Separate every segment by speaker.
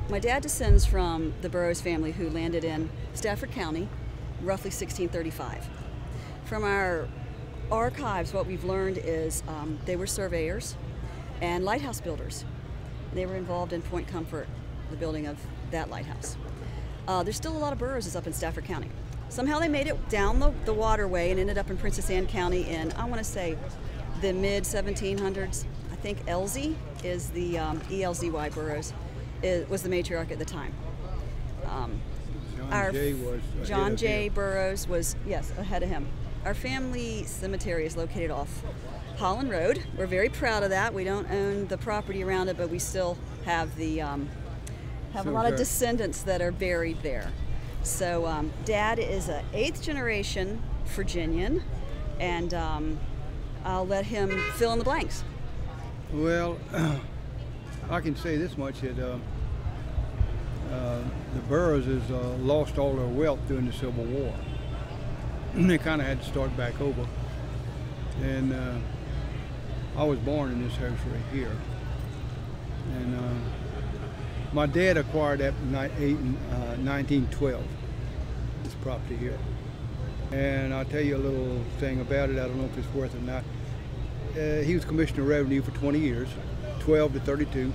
Speaker 1: My dad descends from the Burroughs family who landed in Stafford County, roughly 1635. From our archives, what we've learned is they were surveyors and lighthouse builders. They were involved in Point Comfort, the building of that lighthouse. There's still a lot of Burroughses up in Stafford County. Somehow they made it down the waterway and ended up in Princess Anne County in, I want to say, the mid-1700s. I think Elsie is the E-L-Z-Y Burroughs was the matriarch at the time. John J. Burroughs was, yes, ahead of him. Our family cemetery is located off Holland Road. We're very proud of that. We don't own the property around it, but we still have the a lot of descendants that are buried there. So Dad is an 8th generation Virginian, and I'll let him fill in the blanks.
Speaker 2: Well, I can say this much, that the Burroughses lost all their wealth during the Civil War. They kind of had to start back over. And I was born in this house right here. And my dad acquired that in 1912, this property here. And I'll tell you a little thing about it. I don't know if it's worth it or not. He was Commissioner of Revenue for 20 years, 12 to 32.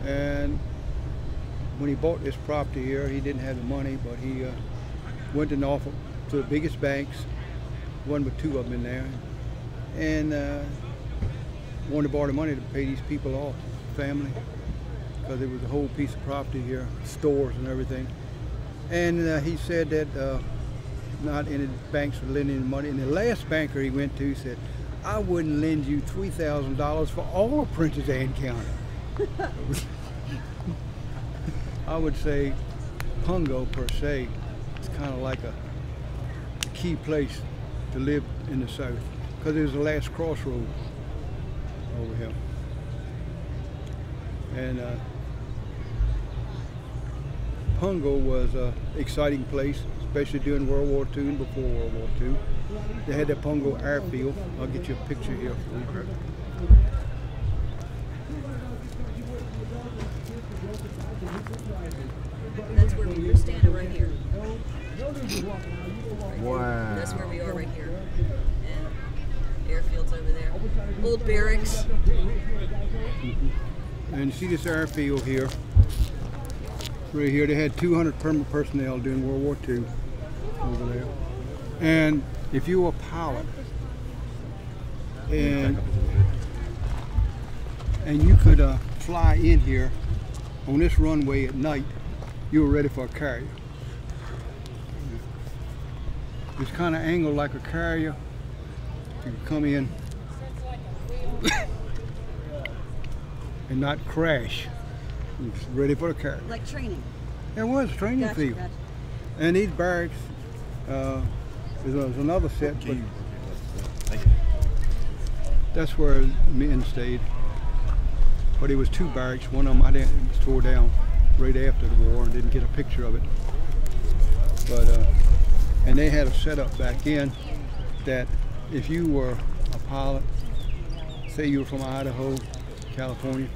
Speaker 2: And when he bought this property here, he didn't have the money, but he went and offered to the biggest banks, one but 2 of them in there, and wanted to borrow the money to pay these people off, family, because it was a whole piece of property here, stores and everything. And he said that not any banks would lend any money. And the last banker he went to said, "I wouldn't lend you $3,000 for all of Princess Anne County." I would say Pungo, per se, is kind of like a key place to live in the South, because it was the last crossroad over here. And Pungo was an exciting place, especially during World War II and before World War II. They had that Pungo airfield. I'll get you a picture here for you.
Speaker 1: That's where we were standing right here.
Speaker 2: Wow.
Speaker 1: That's where we are right here. And airfield's over there. Old barracks.
Speaker 2: And you see this airfield here. Right here, they had 200 permanent personnel during World War II over there. And if you were a pilot and you could fly in here on this runway at night, you were ready for a carrier. It's kind of angled like a carrier. You could come in and not crash. It's ready for a carrier.
Speaker 1: Like training.
Speaker 2: It was a training field. Gotcha. And these barracks, there's another set, but that's where men stayed. But it was 2 barracks. One of them I didn't, was tore down right after the war and didn't get a picture of it. But and they had a setup back in that if you were a pilot, say you were from Idaho, California,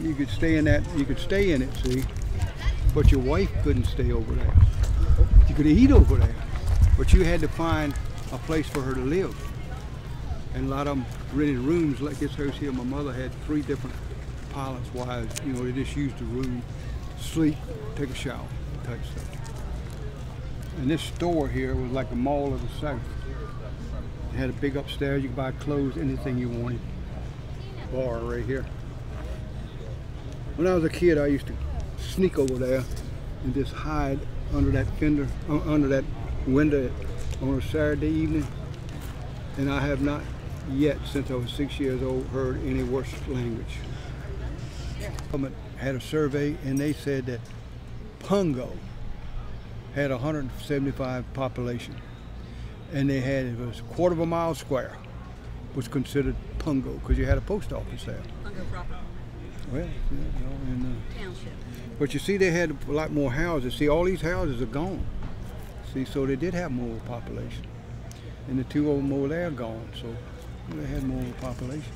Speaker 2: you could stay in that. You could stay in it, see, but your wife couldn't stay over there. You could eat over there, but you had to find a place for her to live. And a lot of them rented rooms like this house here. My mother had 3 different pilots' wives. You know, they just used the room, sleep, take a shower, type stuff. And this store here was like the Mall of the South. It had a big upstairs. You could buy clothes, anything you wanted. Bar right here. When I was a kid, I used to sneak over there and just hide under that fender, under that window on a Saturday evening. And I have not yet, since I was 6 years old, heard any worse language. The government had a survey, and they said that Pungo had 175 population, and they had, it was a 1/4 mile square was considered Pungo because you had a post office there.
Speaker 1: Pungo proper.
Speaker 2: Well, you know, and
Speaker 1: Township.
Speaker 2: but you see, they had a lot more houses. See, all these houses are gone. See, so they did have more population, and the 2 of them over there are gone. So they had more population.